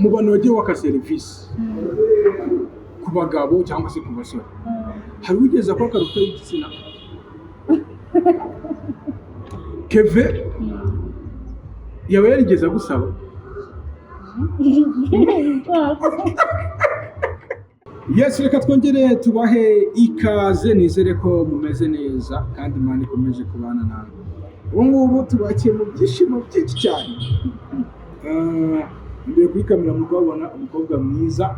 mu bantu bagiye waka serivisi ku bagabo cyangwa se ku basore hari wigeze ko akaruta y'igitsina Keve yaba yarigeze gusaba Yes, reka twongere tubahe ikaze, nizere ko mumeze neza kandi Imana ikomeje kubana nawe. Ubu ngubu tubakiye mu byishimo byinshi cyane. Mbere kuri kamera mukabona umukobwa mwiza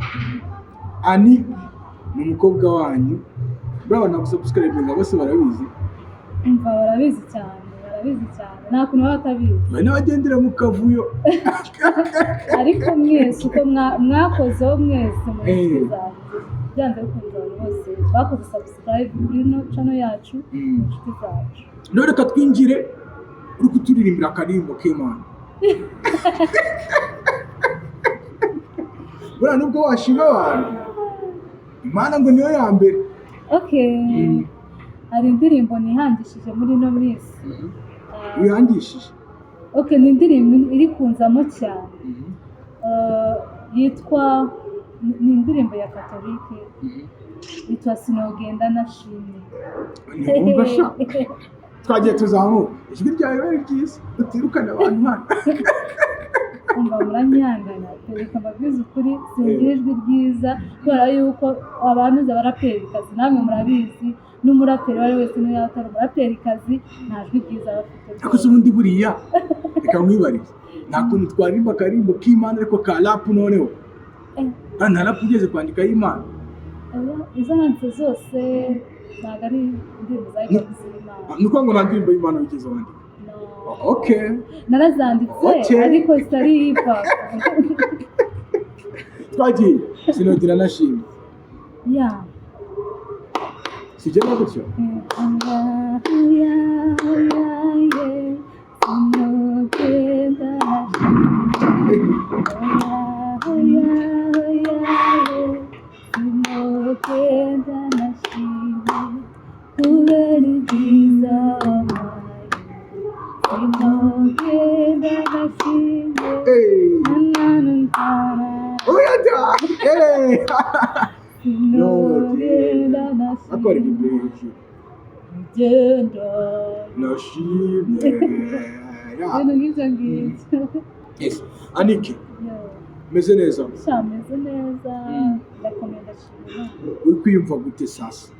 Ani ni umukobwa wanyu. Urabona gusubscribinga bose barabizi. Barabizi cyane. Nta kuntu baba batabizi. Bane bagendera mu kavuyo. Ariko mwese uko mwakozeho mwese mu nziza. Byanze bikunze bose bakoze subscribe kuri no channel yacu, inshuti zacu. None reka twinjire uri kuturirimbira akarimbo k'Imana. Bura nubwo washima abantu. Imana ngo niyo ya mbere. Okay. Hari indirimbo nihangishije muri no minsi. Wihangishije? Okay, ni indirimbo iri kunzamo cyane. Yitwa ni indirimbo ya Katolike. Yitwa Sinogenda Nashimye. Nikumva sha. Twagiye tuzamuka. Ijwi ryawe ari ryiza. Utirukana abantu hano. Umva muranyihangana. Reka mbabizi ukuri singira ijwi ryiza kubera yuko abantu barapera ikazi namwe murabizi. N'umuraperi wari wese niyo yatara umuraperi kazi nta jwi ryiza bafite. Ako se ubundi buriya reka mwibarize. Nta kuntu twaririmba akarimbo k'Imana ariko ka rap noneho. Nta rap ugeze kwandika y'Imana. Izo handitse zose ntabwo ari indirimbo z'Imana. Nuko ngo nta ndirimbo y'Imana wigeze wandika. Okay. Narazanditse ariko zitari hip hop. Twagiye Sinogenda Nashimye. Yeah. Sijana gutyo. Akora igipeji. Nashimye. Yes. Anike. Meze neza. Meze neza. Ndakomeye ndashimira. Uri kwiyumva gute sasa?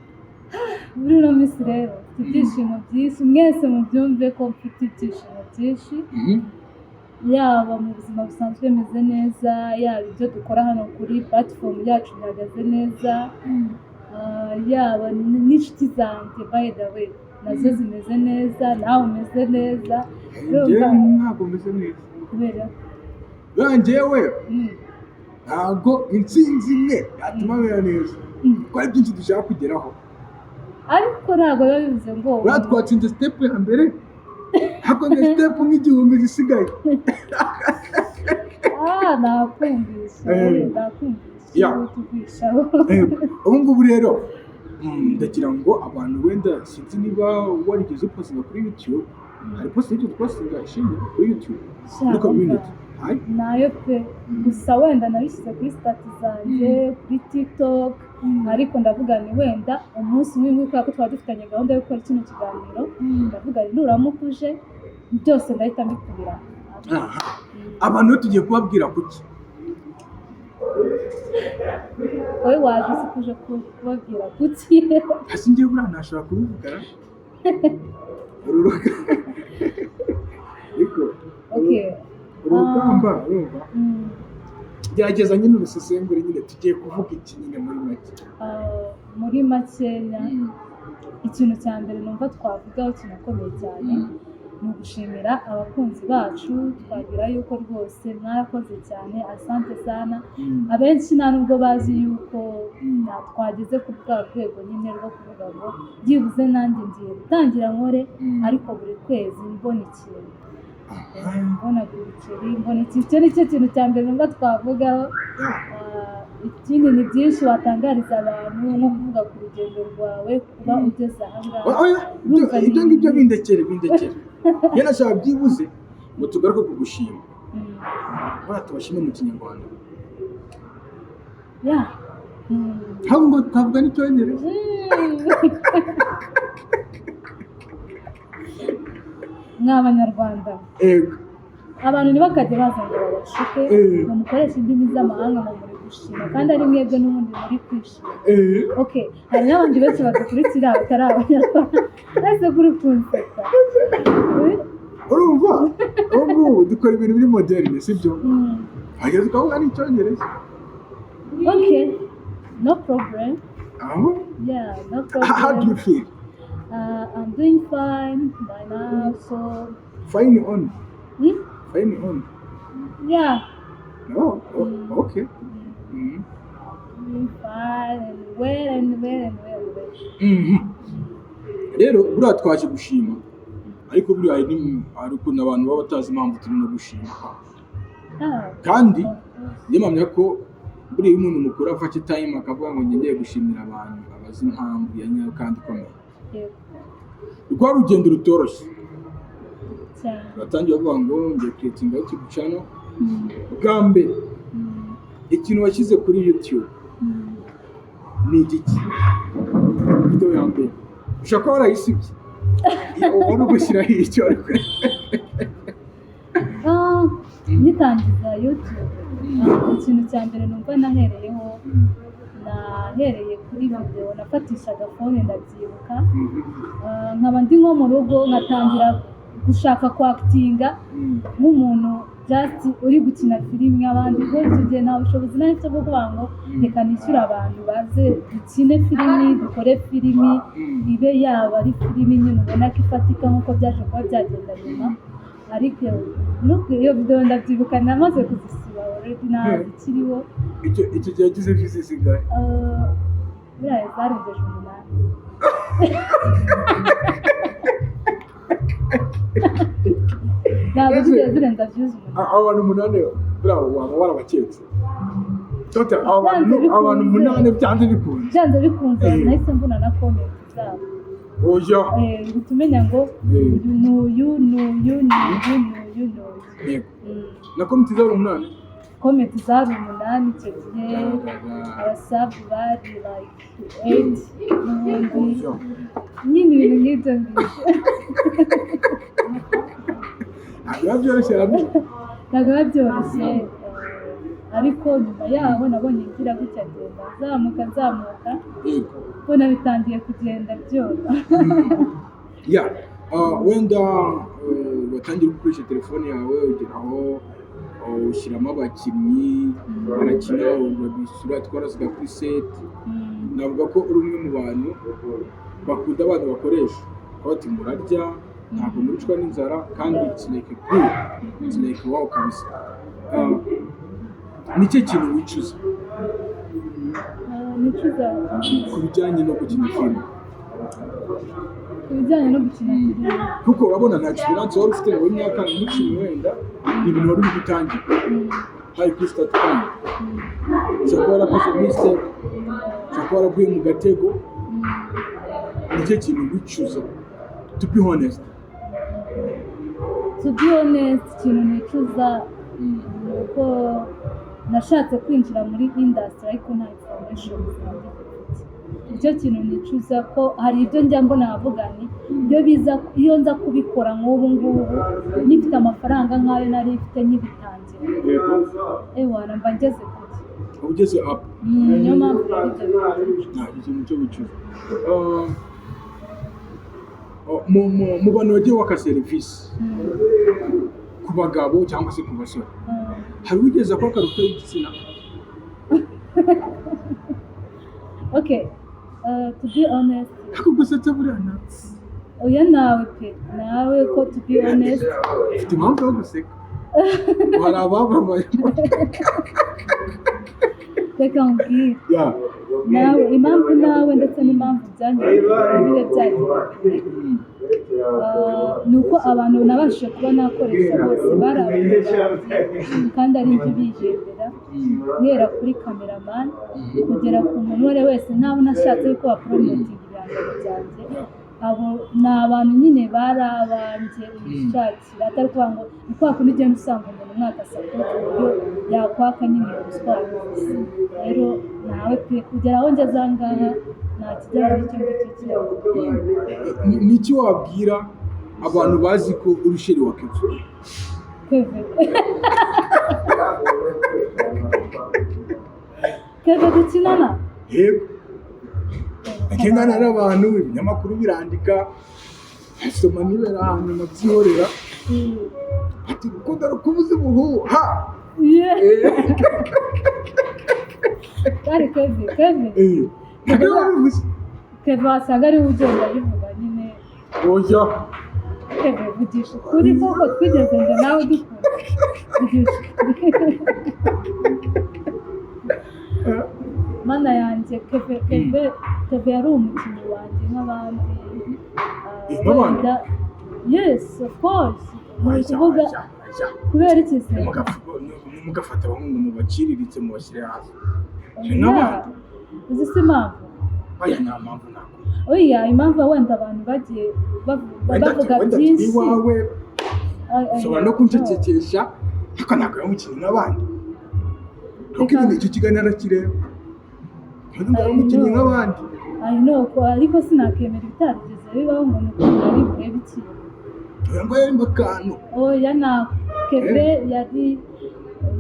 Muri no minsi rero ibyishimo byinshi mwese mubyumve ko mfite ibyishimo byinshi. Yaba mu buzima busanzwe meze neza, yaba ibyo dukora hano kuri platform yacu bihagaze neza, yaba n'inshuti zanjye by the way nazo zimeze neza, nawe umeze neza. Ntabwo meze neza kubera njyewe ntabwo intsinzi imwe yatuma mera neza kuko ari byinshi dushaka kugeraho, ariko ntabwo biba bivuze ngo twatsinze step ya mbere hakonye step nk'igihumbi zisigaye. Nakumvisha ubu ngubu rero ndagira ngo abantu wenda sinzi niba warigeze upostinga kuri YouTube. Hari post y'icyo twasinga ishingiye kuri YouTube muri community nayo pe gusa wenda nabishyize kuri stati zanjye kuri TikTok, ariko ndavuga ni wenda umunsi w'imwe kubera ko twaba dufitanye gahunda yo gukora kino kiganiro, ndavuga ni nuramuka uje byose ndahita mbikubira. Abantu tugiye kubabwira kuki wowe waje kuje kubabwira kuki hasi ngiye buriya ntashobora kubivugana urugamba urumva gerageza nyine urusesengure nyine tugiye kuvuga iki nyine muri makenya. Ikintu cya mbere numva twavugaho kinakomeye cyane ni ugushimira abakunzi bacu, twagira yuko rwose mwarakoze cyane, asante sana. Abenshi nta nubwo bazi yuko twageze ku bwa rwego nyine rwo kuvuga ngo byibuze nanjye ngiye gutangira nkore ariko buri kwezi mbona ikintu. Mbona buri mbona iki. Icyo nicyo kintu cya mbere numva twavugaho. Ikindi ni byinshi watangariza abantu nko kuvuga ku rugendo rwawe kuba ugeze aha ngaha. Ibyo ngibyo bindekere yana shaka byibuze ngo tugaruke kugushima. Bora tubashime mu Kinyarwanda. Yeah. ntabwo ngo twavuga n'icyongereza nk'abanyarwanda ego abantu ntibakajye baza ngo babashuke ngo mukoreshe indimi z'amahanga ngo muri gushima kandi ari mwebwe n'ubundi muri kwishima. Okay, hari n'abandi benshi badukurikira batari abanyarwanda ese kuri kunseka urumva ubu ngubu dukora ibintu biri moderne sibyo hageze ukavuga n'icyongereza. Okay, no problem. aho Yeah, no how do you problem. feel? I'm doing fine by now, so Fine on hmm? fine on Yeah, no okay doing fine and well and well and well and well. rero buriya twaje gushima ariko buriya hari ukuntu abantu baba batazi impamvu turimo gushima Ah, kandi yemamya ko buriya iyo umuntu mukuru afashe time akavuga ngo ngiye gushimira abantu abazi impamvu ya nyayo kandi ikomeye. yego rwa rugendo rutoroshye cyane. batangiye bavuga ngo ngiye creating YouTube channel bwa mbere ikintu washyize kuri YouTube ni igiki video ya mbere ushaka ko warayisibye ubona gushyiraho icyo ariko ngitangiza YouTube, ikintu cya mbere numva nahereyeho nahereye kuri video nafatishaga phone ndabyibuka, nkaba ndi nko mu rugo ngatangira gushaka kwakitinga nk'umuntu just uri gukina filime nk'abandi kuko icyo gihe nta bushobozi nari mfite bwo kuvuga ngo reka nishyure abantu baze dukine filimi dukore filimi ibe yaba ari filimi nyine ubona ko ifatika nk'uko byaje kuba byagenda nyuma. Ariko iyo video ndabyibuka namaze kuzisiba already ntazi ikiriho. icyo gihe yagize views zingahe? buriya zarengeje 8. ntabwo zigiye zirenza views 8. abantu 8 buriya waba warabaketse tote abantu 8 byanze bikunze nahise mbona na comment zabo oya uhita umenya ngo n'uyu na komite z'abantu 8 comment zari 8 icyo gihe, abasabu bari like 8 n'ubundi nyine ibintu nk'ibyo biba byoroshye ntabwo biba byoroshye, ariko nyuma yaho nabonye ngira gutya agenda nzamuka mbona bitangiye kugenda byoroha. wenda watangiye gukoresha telefone yawe ugera aho ushyiramo abakinnyi barakina urabishyura twarasiga kuri set. navuga ko uri umwe mu bantu bakunda abantu bakoresha bati murarya ntabwo muricwa n'inzara kandi it's like wow kabisa. nicyo kintu wicuza ku bijyanye no gukina filime? kuko urabona nta experience wari ufite mu myaka nk'icumi wenda ni ibintu wari uri gutangira hari kuri start point ushobora kuba warakoze mistake ushobora kuba waraguye mu gatego. nicyo kintu wicuza to be honest ikintu nicuza ni uko nashatse kwinjira muri industry ariko nta information zihagije. icyo kintu nicuza ko hari ibyo njya mbona avuga ni iyo nza kubikora nk'ubu ngubu nifite amafaranga nk'ayo nari mfite nkibitangira mba ngeze kure ugeze up. niyo mpamvu nta ikintu cyo wicuza. mu bantu bagiye waka serivisi ku bagabo cyangwa se ku basore hari wigeze ko akaruta y'igitsina? Okay, to be honest, akagusetsa buriya oya nawe ko to be honest ufite impamvu yo guseka hari abababaye reka nkubwire nawe impamvu nawe ndetse n'impamvu byanyuze bibe byagira ni uko abantu nabashije kuba nakoresha bose barabona kandi ari ibyo bigendera guhera kuri cameraman kugera ku muntu uwo ari we wese ntawe unashatse yuko baporomotinga ibihangano byanjye abo ni abantu nyine bari abanjye ubishakira atari ukuvuga ngo ni kwa kundi ugenda usanga umuntu umwaka sapoti ku buryo yakwaka nyine iyo ruswa yakoze rero nawe pe kugera aho ngeze aha ngaha nta kijyanye n'icyo ngicyo cyose. Ni iki wabwira abantu bazi ko uri sheri wa Kevin? Kevin dukinana? Yego. Agendana n'abantu ibinyamakuru birandika asoma nibera ahantu nabyihorera ati urukundo rukubuze ubuhuha. Kari Kevin Kevin wasanga ariwe ugenda abivuga nyine. Oya Kevin vugisha ukuri koko twigeze ngo nawe dukunda vugisha mana yanjye. Kevin yari umukinnyi wanjye nk'abandi. Yes of course. Ni ukuvuga kubera iki se mugafata abahungu mubaciriritse mubashyire hasi uzi si impamvu? Oya nta mpamvu ntabwo. Oya impamvu wenda abantu bagiye bavuga byinshi iwawe ushobora no kuncecekesha ariko ntabwo ari umukinnyi nk'abandi kuko ibintu icyo kiganiro arakireba kandi ari umukinnyi nk'abandi. ariko sinakemera ibitarigeze bibaho ngo ni ukuntu ari burebe ikintu. Oya ngo yarimo akantu. Oya nta Kevin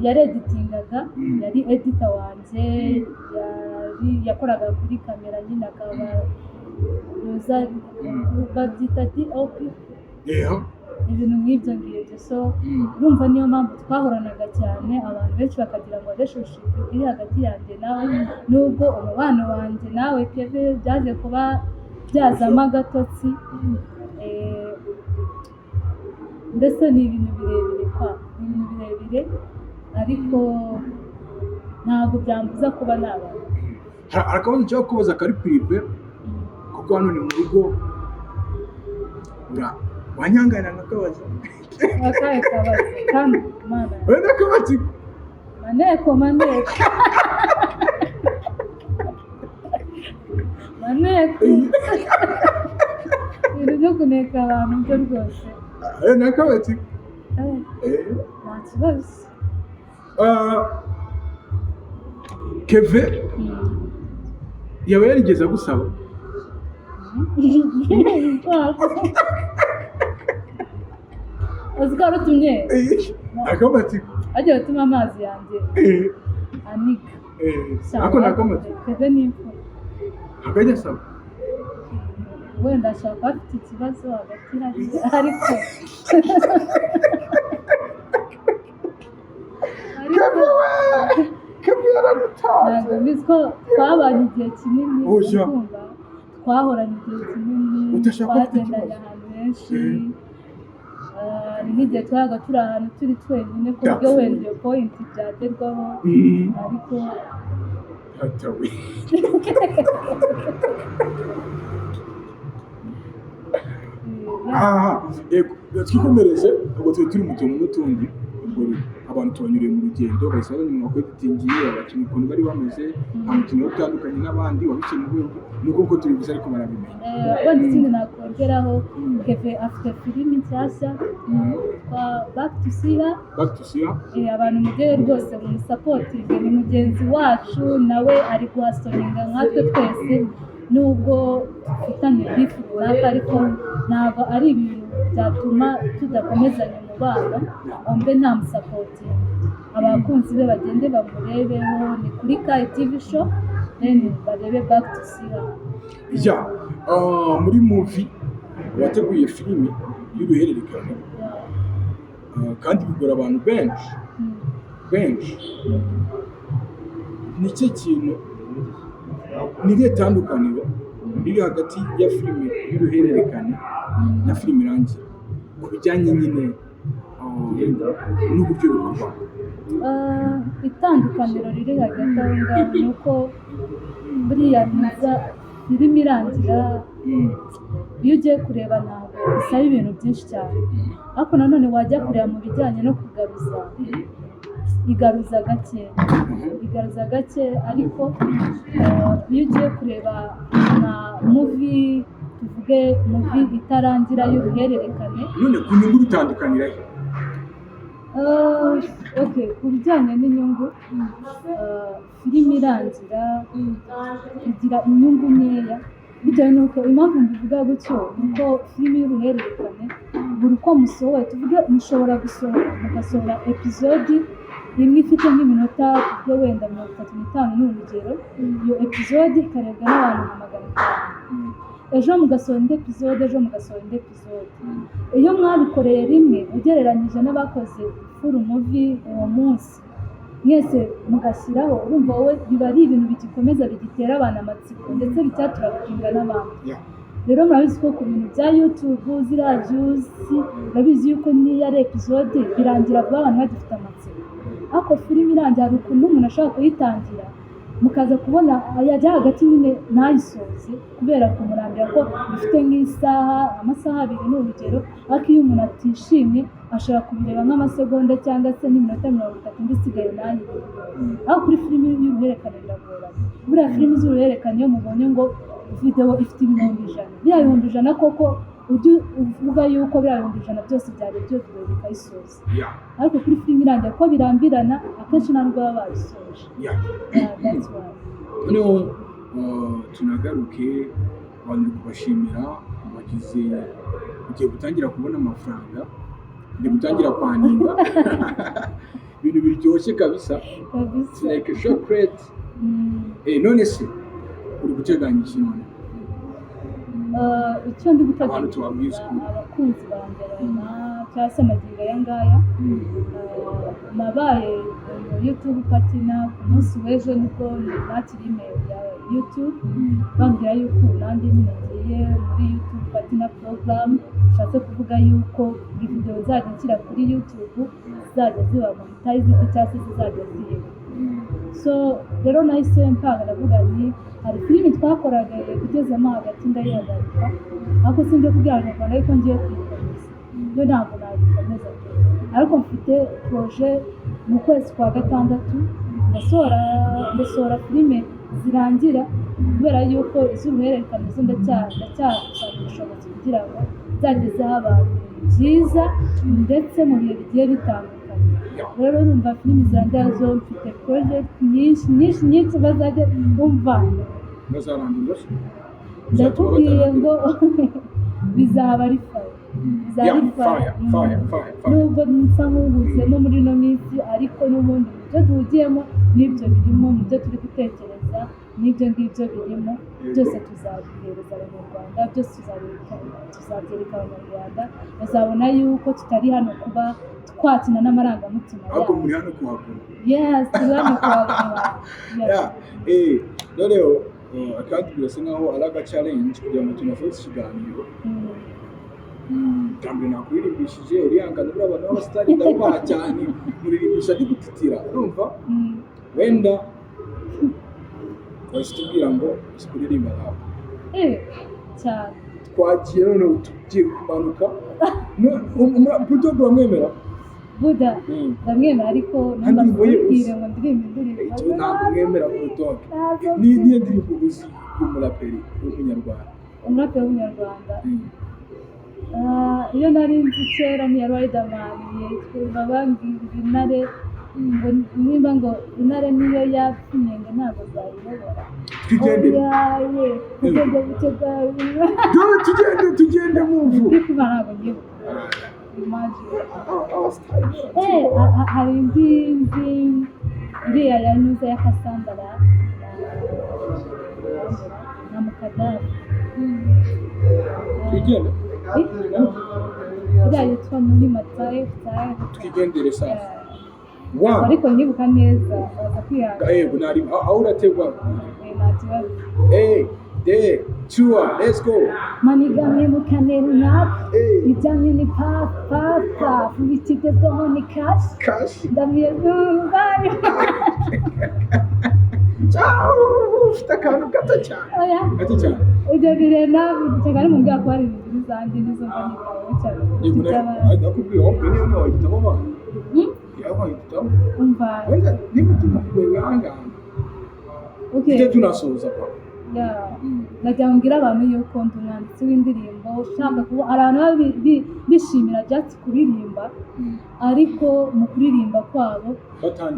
yari editingaga yari edita wanjye yakoraga kuri kamera nyine akaba babyita DOP ibintu nk'ibyo ngibyo. So urumva niyo mpamvu twahoranaga cyane abantu benshi bakagira ngo relationship iri hagati yanjye nawe nubwo umubano wanjye nawe Kevin byaje kuba byazamo agatotsi mbese ni ibintu birebire ariko ntabwo byambuza kuba naba. Harakabazo cyo kubaza kari prive kuko hano ni mu rugo wanyangana nakabaza akaye kabaza kandi mana wenda kabazi maneko ibintu byo kuneka abantu byo rwose nakabazi nta kibazo. Kevin yaba yarigeze agusaba? uzi ko warutumye akamatsiko agiye gutuma amazi yanjye anika ako ni akamatsiko. Kevin ni imfura akajya asaba wenda ashobora kuba afite ikibazo hagati ariko ntabwo mbizi ko twabanye igihe kinini kumva twahoranye igihe kinini twagendanye ahantu henshi nk'igihe twabaga turi ahantu turi twenyine ku buryo wenda iyo pointi byagerwaho ariko twikomereze ubwo turi mu tuntu n'utundi ubwo abantu tubanyuriye mu rugendo bahise babona umuntu wakweditingiye abakinnyi ukuntu bari bameze nta mukino utandukanye n'abandi wabikiye mu rwego nuko uko tubivuze ariko barabimenya. wenda ikindi nakongeraho Kevin afite filimi nshyashya Back to See Her abantu mugere rwose mumusapotinge ni mugenzi wacu nawe ari kuhasoninga nkatwe twese nubwo dufitanye bifu runaka ariko ntabwo ari ibintu byatuma tudakomezanya umubano ombe nta musapotinga. Abakunzi be bagende bamurebeho ni kuri Kai TV show barebe Back to See Her. muri movie wateguye filimi y'uruhererekane kandi bigora abantu benshi ni cyo kintu ni irihe tandukaniro riri hagati ya filimi y'uruhererekane na filimi irangira ku bijyanye nyine n'uburyo bikorwa? Itandukaniro riri hagati aho ngaho ni uko buriya filimi irangira iyo ugiye kureba ntabwo bisaba ibintu byinshi cyane ariko nanone wajya kureba mu bijyanye no kugaruza igaruza gake ariko iyo ugiye kureba nka muvi tuvuge muvi itarangira y'uruhererekane. none ku nyungu bitandukanira he? Okay, ku bijyanye n'inyungu, filime irangira igira inyungu nkeya bitewe n'uko impamvu mbivuga gutyo nuko filime y'uruhererekane buri uko musohoye tuvuge mushobora gusohora mugasohora episode imwe ifite nk'iminota tuvuge wenda 35 ni urugero, iyo episode ikarebwa n'abantu nka 500, ejo mugasohora indi episode, ejo mugasohora indi episode. Iyo mwabikoreye rimwe ugereranyije n'abakoze full movie uwo munsi mwese mugashyiraho, urumva wowe biba ari ibintu bigikomeza bigitera abantu amatsiko ndetse bicyaturakinga n'abantu. Rero murabizi ko ku bintu bya YouTube ziriya views murabizi yuko niyo ari episode birangira vuba abantu bagifite amatsiko, ariko filime irangira hari ukuntu umuntu ashobora kuyitangira mukaza kubona yajya hagati nyine ntayisoze kubera kumurambira ko bifite nk'isaha amasaha 2 ni urugero, ariko iyo umuntu atishimye ashobora kubireba nk'amasegonda cyangwa se n'iminota 30 indi isigaye ntayirebe. Aho kuri filime y'uruhererekane biragorana. Buriya filime z'uruhererekane iyo mubonye ngo video ifite 100,000, biriya 100,000 koko ujye uvuga yuko biriya 100,000 byose byari byo video bikayisoza, ariko kuri filime irangira ko birambirana akenshi ntabwo baba bayisoje. That's why. Noneho tunagaruke abantu kubashimira bagize ugiye gutangira kubona amafaranga, ugiye gutangira kwaninga ibintu biryoshye kabisa like chocolate. None se uri guteganya iki none? Icyo ndi guteganya abakunzi banjye cyangwa se amagingo aya ngaya, nabaye YouTube partner ku munsi w'ejo nibwo nakira email ya YouTube bambwira yuko nanjye nyine ngiye muri YouTube partner program, bishatse kuvuga yuko video zajya nshyira kuri YouTube zizajya ziba monetized cyangwa se zizajya zihera. So rero nahise mpanga ndavuga nti hari filime twakoraga kugezemo hagati ndayihagarika, ariko sinjye kubwira abanyarwanda ariko ngiye kuyikomeza, yo ntabwo nayikomeza, ariko mfite projet mu kwezi kwa gatandatu ndasohora filime zirangira, kubera yuko iz'uruhererekane zo ndacyashaka ubushobozi kugira ngo zagezeho abantu byiza ndetse mu bihe bigiye bitandukanye. Rero numva filime zirangira zo mfite project nyinshi bazajya bumva ndakubwiye ngo bizaba ari fire. Nubwo nsa nk'ubuzemo muri ino minsi, ariko n'ubundi mu byo duhugiyemo n'ibyo birimo, mu byo turi gutekereza n'ibyo ngibyo birimo, byose tuzabihereza abanyarwanda, byose tuzabyereka abanyarwanda, bazabona yuko tutari hano kuba twakina n'amarangamutima yabo. Ahubwo muri hano kuhagura. Yes, turi hano kuhagura. Noneho akandi birasa nkaho ari aga challenge kugira ngo tunasoze ikiganiro. Kambe nakuririmbishije urihangana uri abantu b'abasitari ndabaha cyane, muririmbisha ari gutitira, urumva? Wenda wasitubwira ngo sikuririmba nawe. Cyane. Twagiye noneho tugiye kumanuka. Puto uramwemera? Buda, ndamwemera ariko namba kubwire ngo ndirimbe indirimbo. Icyo ntabwo mwemera Puto. Niyo ndirimbo uzi y'umuraperi w'umunyarwanda. Umuraperi w'umunyarwanda. Iyo nari nzi kera ni Riderman yitwa bambwira intare ngo nimba ngo intare niyo yapfinye ngo ntabwo zayibobora. Tugende muvu. Ndikuba ntabwo ngiye hari indi iriya yanyuze ya Kasandara na Mukadafi. Tugende. Iriya yitwa muri Mataye. Tukigendere sasa. Ariko nyibuka neza baza kwihanga. Yego nari aho urategwa. Let's go. Manigamwe mukanerunak. Ijyanye ni papa. Fubititezweho ni cash. Ndamiye n'urubaye. Ciao. Ufite akantu gato cyane. Gato cyane. Ibyo birena bitega ari mu bwako hari ibintu zanjye nizo mbanikaho cyane. Ndakubwiye aho bene nawe wahitamo bana. Yaho wahitamo. Umva. Wenda niba tunakuwe wihangana. Okay. Tujye tunasoza kwa. najya mbwira abantu yuko ndi umwanditsi w'indirimbo ushaka kuba abantu bishimira just kuririmba ariko mu kuririmba kwabo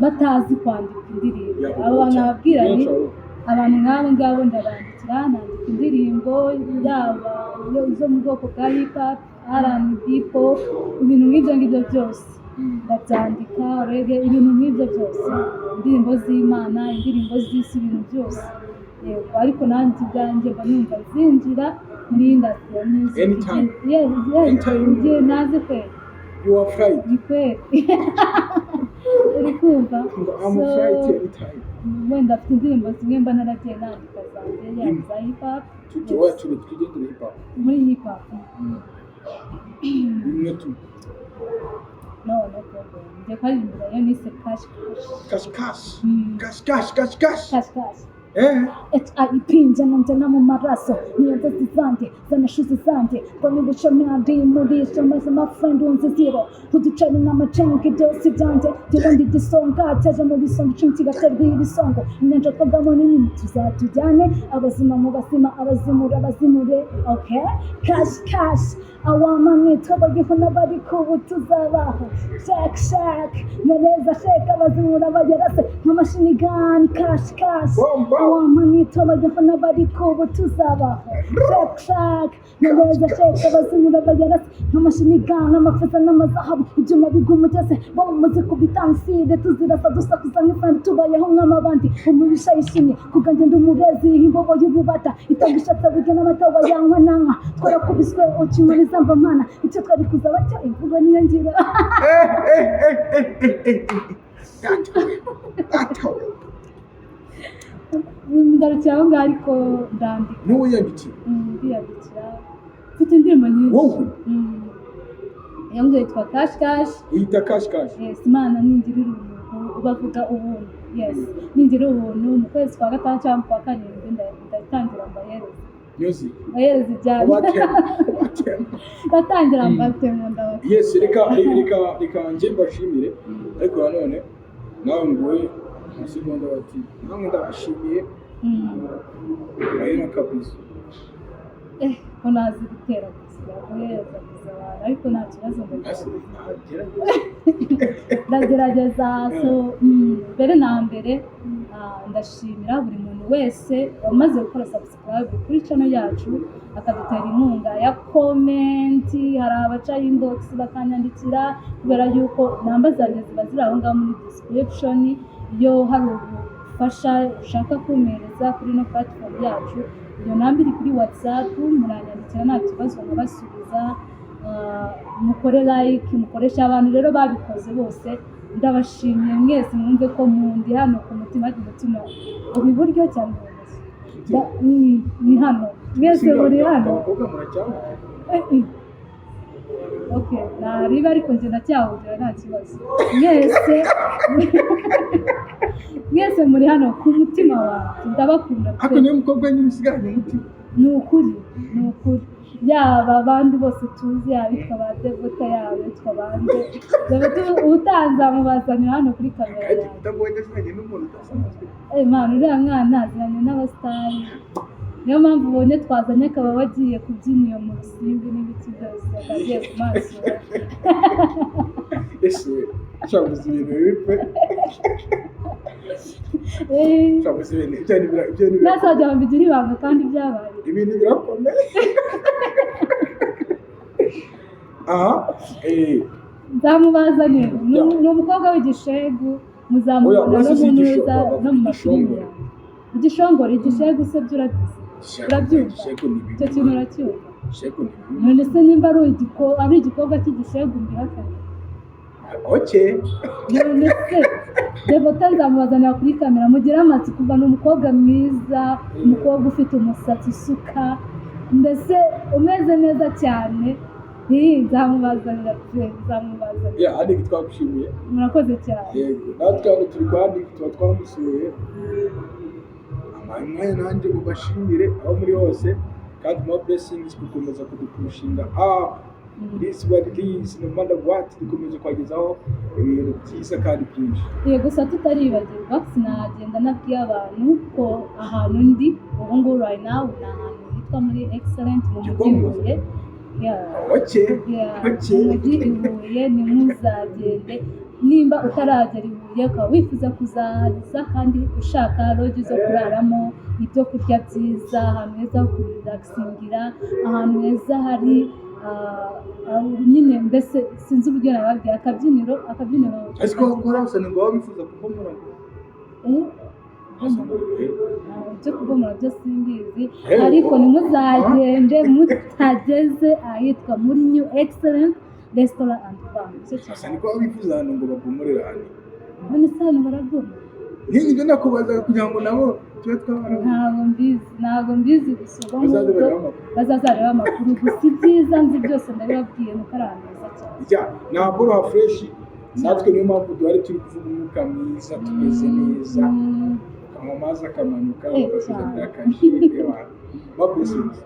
batazi kwandika indirimbo abantu babwira ni abantu nk'abo ngabo ndabandikira nandika indirimbo yaba zo mu bwoko bwa hip hop R&B pop ibintu nk'ibyo byose ndabyandika reggae ibintu nk'ibyo byose indirimbo z'Imana indirimbo z'isi ibintu byose yego ariko nanjye ubwanjye mba numva zinjira muri industry ya music igihe naze kweli you are fried ni kweli uri kumva I'm fried anytime wenda afite indirimbo zimwe mba naragiye nandika zanjye yaba za hip hop tujye hip hop muri hip hop bimwe tu no problem njye kwarimbira yo nise cash HIP njana mu maraso niyo nzozi zanjye zanashuzi zanjye mbona ubushomeri muri maze amafrendi unziziro uduceri n'amacenke byose byanjye ndibundi igisonga cyaje mu bisonga icumi kigaterwa ibisongo inyanja twagamo ni nini tuzatujyane abazima mu bazima abazimura abazimure okay cash awamanye twabagiho n'abari kubu tuzabaho shake nereza shake abazimura bagerase nk'amashini gani cash awamanye twabagiho n'abari kubu tuzabaho shake nereza shake abazimura bagerase nk'amashini gani amafeza n'amazahabu ibyuma biguma byose bamaze kubitansire tuzirasa dusakuza nk'isandi tubayeho nk'amabandi umubisha yishimye kuganje ndi umurezi imbobo y'ububata itagishatse burya n'amatawa yanywa nanka twarakubiswe ukimuri zamba mana icyo twari kuzaba cyo imvugo niyo ngira ndarukira aho ngaho ariko ndandika n'uwiyandikira ndiyandikira mfite indirimbo nyinshi wowe iyo ngiyo yitwa cash uyita cash yes imana ningirira ubuntu bavuga ubuntu yes ningirira ubuntu mu kwezi kwa gatanu cyangwa kwa karindwi ndatangira mbahereza music bahereza ijyanye ndatangira mbatemo ndabaga yes reka njye mbashimire ariko nanone nawe nguhe amasegonda bati namwe ndabashimiye ayina kabisa ko nazi gutera gusa guhereza gusa abantu ariko nta kibazo ndagerageza so mbere na mbere ndashimira buri muntu wese wamaze gukora subscribe kuri channel yacu akadutera inkunga ya comment hari abaca inbox bakanyandikira kubera yuko namba zanjye ziba ziri aho ngaho muri description iyo hari ubufasha ushaka kumereza kuri no platform yacu iyo namba iri kuri WhatsApp muranyandikira nta kibazo nkabasubiza mukore like mukoresha abantu rero babikoze bose ndabashimiye mwese mwumve ko mundi hano ku mutima uri buryo cyane ni hano mwese muri hano okay nariba ariko njye ndacyahujira nta kibazo mwese muri hano ku mutima wawe ndabakunda ariko niyo mukobwa nyine usigaranye umutima ni ukuri yaba abandi bose tuzi yabitwa ba Devota yabo yitwa bande utanze amubazanira hano kuri kamera Imana uriya mwana aziranye n'abasitari niyo mpamvu ubonye twazanye akaba wagiye kubyina iyo mu rusimbi n'ibiti byose akagiye ku maso ese cyabuze ibintu bipe cyabuze ibintu nasajya mu bigira ibanga kandi byabaye ibintu birakomeye nzamubazanye ni umukobwa w'igishegu muzamubona no mu neza no mu mashuri igishongore igishegu se byo urabyumva icyo kintu uracyumva none se nimba ari igikorwa cy'igishegu mbihakane none se Devota nzamubazanira kuri kamera mugire amatsiko kuva ni umukobwa mwiza umukobwa ufite umusatsi usuka mbese umeze neza cyane nzamubazanira Adik twagushimiye murakoze cyane yego natwe hano turi kwa Adik tuba twamusuye amahemwe nanjye mubashimire aho muri hose kandi more blessings gukomeza kudupushinga this what it is, no matter what, dukomeje kwagezaho ibintu byiza kandi byinshi. Gusa tutaribagirwa sinagenda nabwiye abantu ko ahantu ndi ubu ngubu right now ni ahantu hitwa muri excellent mu mujyi Huye. Umujyi Huye ntimuzagende nimba utaragera i Huye ukaba wifuza kuzahaza kandi ushaka loji zo kuraramo, ibyo kurya byiza, ahantu heza ho kurelaxingira, ahantu heza hari nyine mbese sinzi uburyo nababwira akabyiniro ariko hose ngo baba bifuza kubomora ibyo kubomora byo simbizi, ariko ntimuzagende mutageze ahitwa muri New Excellent Restaurant and Bar. Asa niko baba bifuza ahantu ngo babomorera hano, none se hano barabona nibyo nakubaza kugira ngo nabo tube twabara. ntabwo mbizi gusa bazazareba amakuru gusa ibyiza nzi byose ndabibabwiye nuko ari ahantu heza cyane. Ntabwo uri fresh, natwe niyo mpamvu duhari turi kuvuga umwuka mwiza, tumeze neza, amazi akamanuka, ugasuzanira akaji, ma blessings.